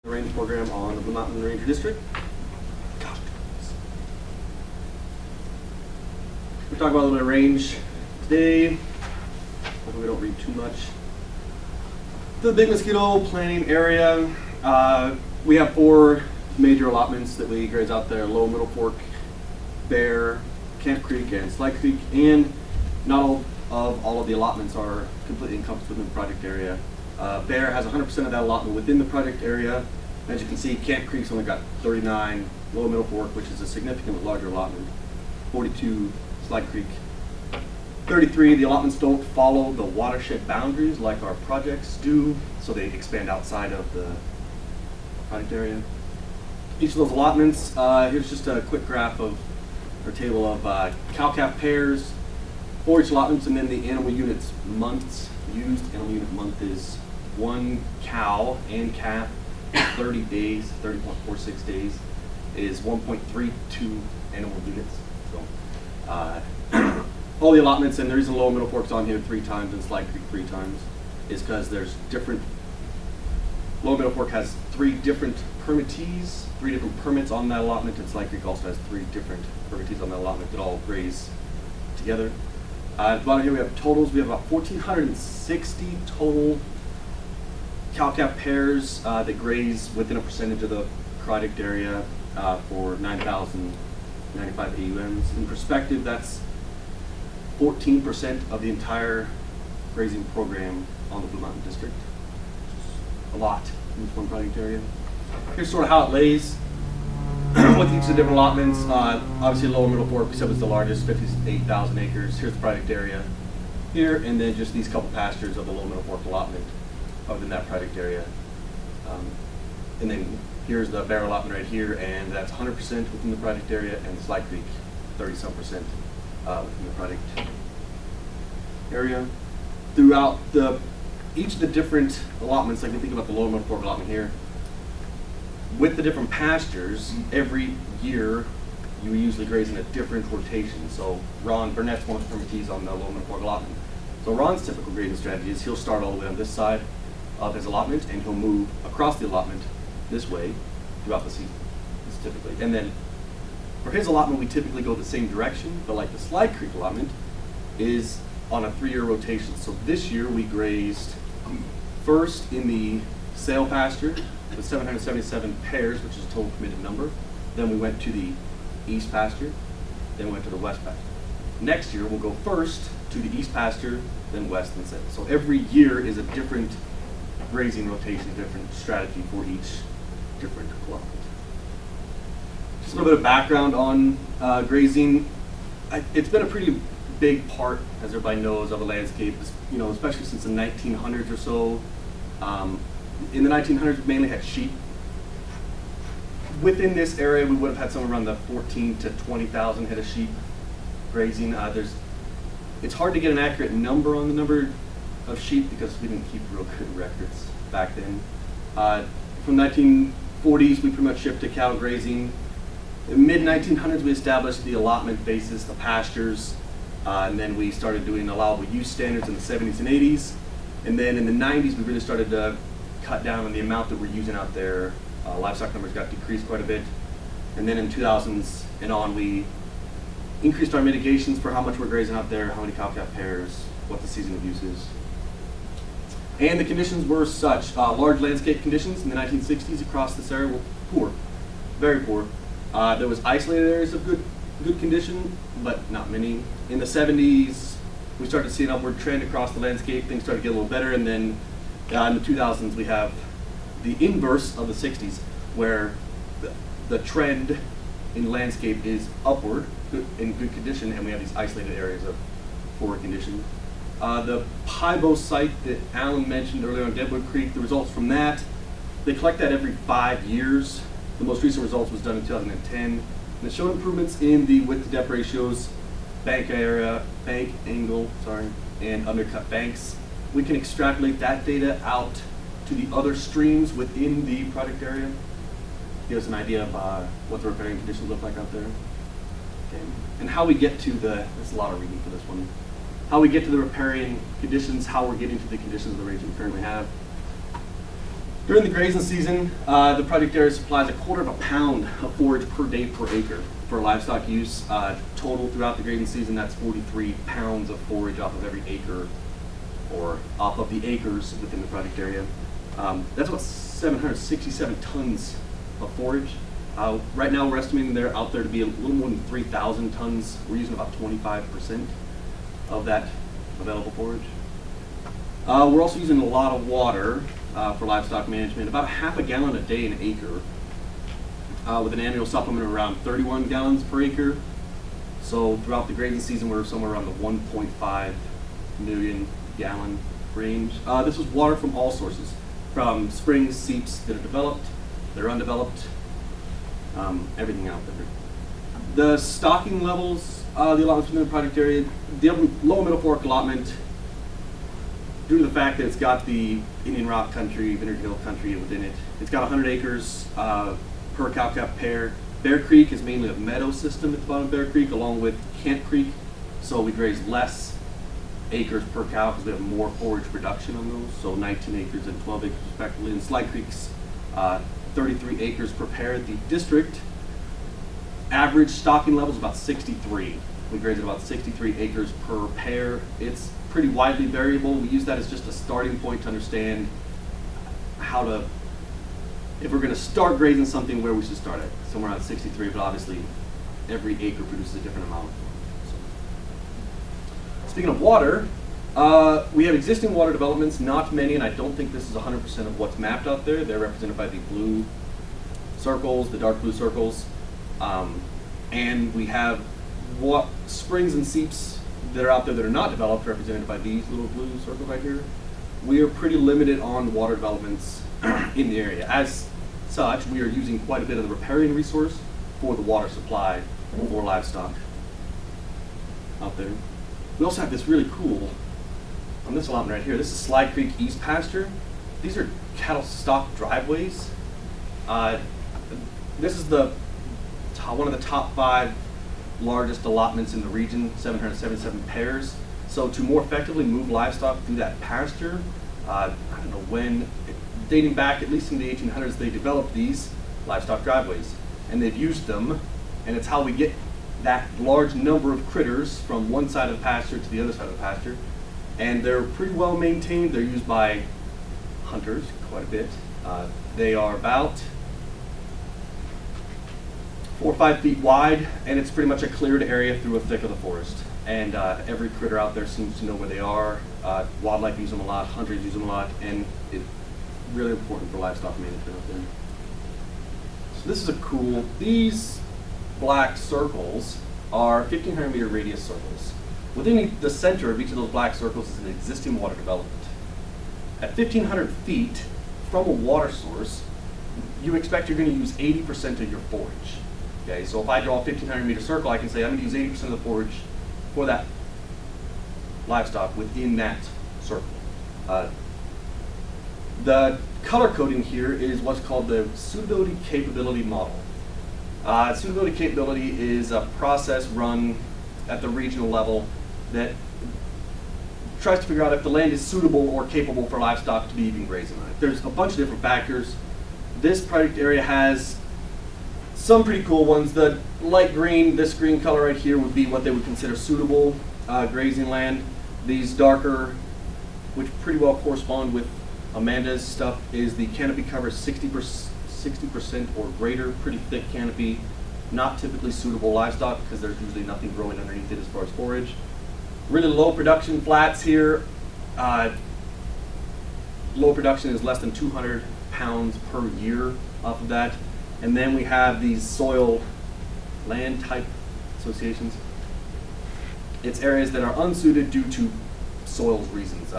The range program on the Blue Mountain Ranger District. We're talking about a little bit of range today. Hopefully we don't read too much. The Big Mosquito planning area, we have 4 major allotments that we graze out there: Low, Middle Fork, Bear, Camp Creek, and Slide Creek. And not all of the allotments are completely encompassed within the project area. Bear has 100% of that allotment within the project area. As you can see, Camp Creek's only got 39, Low Middle Fork, which is a significantly larger allotment, 42, Slide Creek 33. The allotments don't follow the watershed boundaries like our projects do, so they expand outside of the project area. Each of those allotments, here's just a quick graph of, or table of cow-calf pairs for each allotments, and then the animal units months used. Animal unit month is 1 cow and calf, 30 days, 30.46 days, is 1.32 animal units. So, all the allotments, and the reason Low and Middle Fork's on here 3 times and Slide Creek 3 times is because there's different, Low and Middle Fork has 3 different permittees, 3 different permits on that allotment, and Slide Creek also has 3 different permittees on that allotment that all graze together. At the bottom here we have totals. We have about 1,460 total cow-calf pairs that graze within a percentage of the project area for 9,095 AUMs. In perspective, that's 14% of the entire grazing program on the Blue Mountain District. A lot in this one project area. Here's sort of how it lays with each of the different allotments. Obviously, Lower Middle Fork, we said, was the largest, 58,000 acres. Here's the project area here, and then just these couple pastures of the Lower Middle Fork allotment within that project area. And then here's the Bear allotment right here, and that's 100% within the project area, and Slide Creek, 30-some% within the project area. Throughout each of the different allotments, like we think about the Lower Middle Fork allotment here, with the different pastures, every year you usually graze in a different rotation. So Ron Burnett's one of the permittees on the Lower Middle Fork allotment. So Ron's typical grazing strategy is he'll start all the way on this side of his allotment, and he'll move across the allotment this way throughout the season. This typically, and then for his allotment, we typically go the same direction, but like the Slide Creek allotment is on a 3-year rotation. So this year we grazed first in the sale pasture with 777 pairs, which is a total committed number. Then we went to the east pasture, then we went to the west pasture. Next year we'll go first to the east pasture, then west and south. So every year is a different grazing rotation, different strategy for each different allotment. Just a little bit of background on grazing. It's been a pretty big part, as everybody knows, of the landscape, you know, especially since the 1900s or so. In the 1900s, we mainly had sheep. Within this area, we would have had somewhere around the 14 to 20,000 head of sheep grazing. It's hard to get an accurate number on the number of sheep because we didn't keep real good records back then. From 1940s, we pretty much shifted to cattle grazing. In the mid-1900s, we established the allotment basis, the pastures, and then we started doing allowable use standards in the 70s and 80s. And then in the 90s, we really started to cut down on the amount that we're using out there. Livestock numbers got decreased quite a bit. And then in 2000s and on, we increased our mitigations for how much we're grazing out there, how many cow-calf pairs, what the season of use is. And the conditions were such. Large landscape conditions in the 1960s across this area were poor, very poor. There was isolated areas of good condition, but not many. In the 70s, we started to see an upward trend across the landscape. Things started to get a little better, and then in the 2000s, we have the inverse of the 60s, where the trend in landscape is upward, in good condition, and we have these isolated areas of poor condition. The Pibo site that Alan mentioned earlier on Deadwood Creek, the results from that, they collect that every 5 years. The most recent results was done in 2010, and it showed improvements in the width to depth ratios, bank angle, and undercut banks. We can extrapolate that data out to the other streams within the project area. Give us an idea of what the riparian conditions look like out there. Okay. And how we get to there's a lot of reading for this one. How we get to the riparian conditions, how we're getting to the conditions of the range we currently have. During the grazing season, the project area supplies 1/4 pound of forage per day per acre for livestock use. Total throughout the grazing season, that's 43 pounds of forage off of every acre, or off of the acres within the project area. That's about 767 tons of forage. Right now we're estimating they're out there to be a little more than 3,000 tons. We're using about 25% of that available forage. We're also using a lot of water for livestock management, about 1/2 gallon a day an acre, with an annual supplement of around 31 gallons per acre. So throughout the grazing season, we're somewhere around the 1.5 million gallon range. This was water from all sources, from springs, seeps that are developed, that are undeveloped, everything out there. The stocking levels, the allotments within the project area, the lower middle fork allotment, due to the fact that it's got the Indian Rock country, Vineyard Hill country within it, it's got 100 acres per cow-calf pair. Bear Creek is mainly a meadow system at the bottom of Bear Creek, along with Kent Creek, so we graze less acres per cow because we have more forage production on those, so 19 acres and 12 acres respectively. And Slide Creek's 33 acres per pair. The district average stocking level is about 63. We graze at about 63 acres per pair. It's pretty widely variable. We use that as just a starting point to understand how to, if we're going to start grazing something, where we should start at. Somewhere around 63, but obviously every acre produces a different amount. Speaking of water, we have existing water developments, not many, and I don't think this is 100% of what's mapped out there. They're represented by the blue circles, the dark blue circles, and we have what springs and seeps that are out there that are not developed, represented by these little blue circles right here. We are pretty limited on water developments in the area. As such, we are using quite a bit of the riparian resource for the water supply for livestock out there. We also have this really cool, on this allotment right here, this is Slide Creek East Pasture. These are cattle stock driveways. This is one of the top 5 largest allotments in the region, 777 pairs. So to more effectively move livestock through that pasture, I don't know when, dating back at least in the 1800s, they developed these livestock driveways, and they've used them, and it's how we get that large number of critters from one side of the pasture to the other side of the pasture. And they're pretty well maintained. They're used by hunters quite a bit. They are about 4 or 5 feet wide, and it's pretty much a cleared area through a thick of the forest. And every critter out there seems to know where they are. Wildlife use them a lot, hunters use them a lot, and it's really important for livestock management out there. So this is a cool, these black circles are 1,500 meter radius circles. Within the center of each of those black circles is an existing water development. At 1,500 feet from a water source, you expect you're going to use 80% of your forage. Okay, so if I draw a 1,500 meter circle, I can say I'm going to use 80% of the forage for that livestock within that circle. The color coding here is what's called the suitability capability model. Suitability capability is a process run at the regional level that tries to figure out if the land is suitable or capable for livestock to be even grazing on it. There's a bunch of different factors. This project area has some pretty cool ones. The light green, this green color right here, would be what they would consider suitable grazing land. These darker, which pretty well correspond with Amanda's stuff, is the canopy cover 60% or greater, pretty thick canopy, not typically suitable livestock because there's usually nothing growing underneath it as far as forage. Really low production flats here. Low production is less than 200 pounds per year off of that. And then we have these soil land type associations. It's areas that are unsuited due to soils reasons.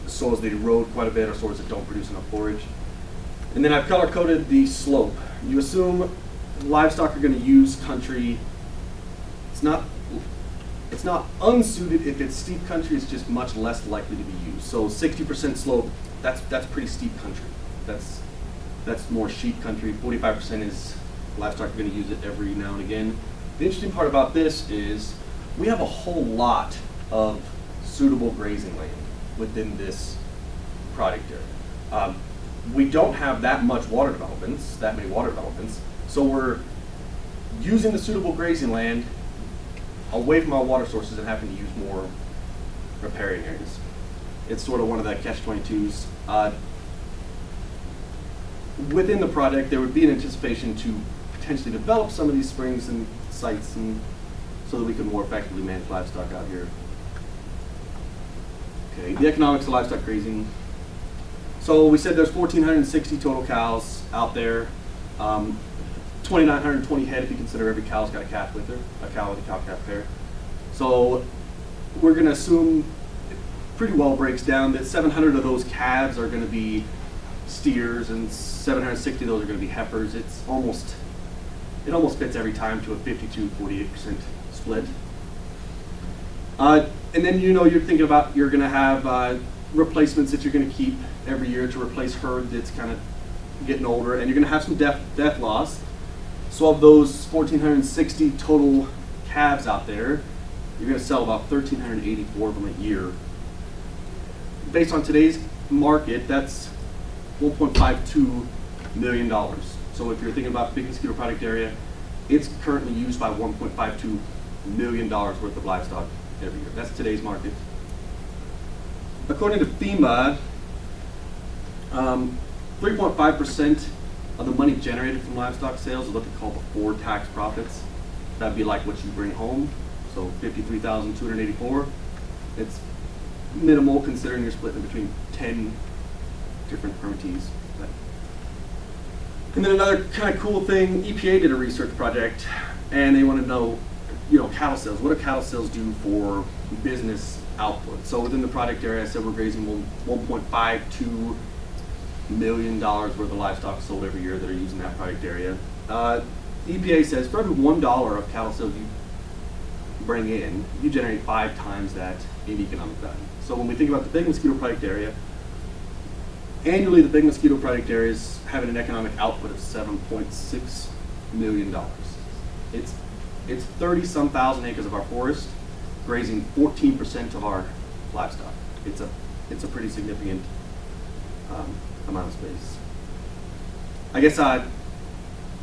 Soils that erode quite a bit or soils that don't produce enough forage. And then I've color coded the slope. You assume livestock are going to use country. It's not unsuited if it's steep country. It's just much less likely to be used. So 60% slope, that's pretty steep country. That's more sheep country. 45% is livestock are going to use it every now and again. The interesting part about this is we have a whole lot of suitable grazing land within this project area. we don't have that much water developments, that many water developments, so we're using the suitable grazing land away from our water sources and having to use more riparian areas. It's sort of one of the catch-22s. Within the project, there would be an anticipation to potentially develop some of these springs and sites, and so that we can more effectively manage livestock out here. Okay, the economics of livestock grazing. So we said there's 1,460 total cows out there. 2,920 head if you consider every cow's got a calf with her, a cow with a cow-calf pair. So we're going to assume it pretty well breaks down that 700 of those calves are going to be steers and 760 of those are going to be heifers. It almost fits every time to a 52-48% split. And then you're thinking about you're going to have replacements that you're going to keep every year to replace herd that's kind of getting older, and you're going to have some death loss. So of those 1,460 total calves out there, you're going to sell about 1,384 of them a year. Based on today's market, that's $1.52 million. So if you're thinking about Big Mosquito Project area, it's currently used by $1.52 million worth of livestock every year. That's today's market. According to FEMA, 3.5% of the money generated from livestock sales is what they call before tax profits. That'd be like what you bring home. So 53,284. It's minimal considering you're splitting between 10 different permittees. And then another kind of cool thing, EPA did a research project, and they want to know, cattle sales. What do cattle sales do for business output? So within the project area, I said we're grazing $1.52 million worth of livestock sold every year that are using that project area. EPA says for every $1 of cattle sales you bring in, you generate 5 times that in economic value. So when we think about the Big Mosquito Project area, annually the Big Mosquito Project area is having an economic output of $7.6 million. It's 30-some thousand acres of our forest, grazing 14% of our livestock. It's a pretty significant amount of space. I guess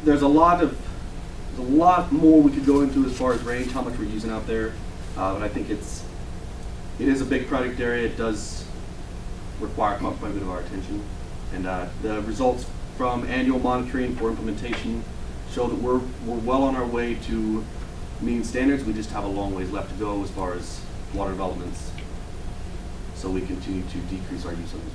there's a lot more we could go into as far as range, how much we're using out there, but I think it is a big project area. It does require quite a bit of our attention, and the results from annual monitoring for implementation show that we're well on our way to meeting standards. We just have a long ways left to go as far as water developments, so we continue to decrease our use of these.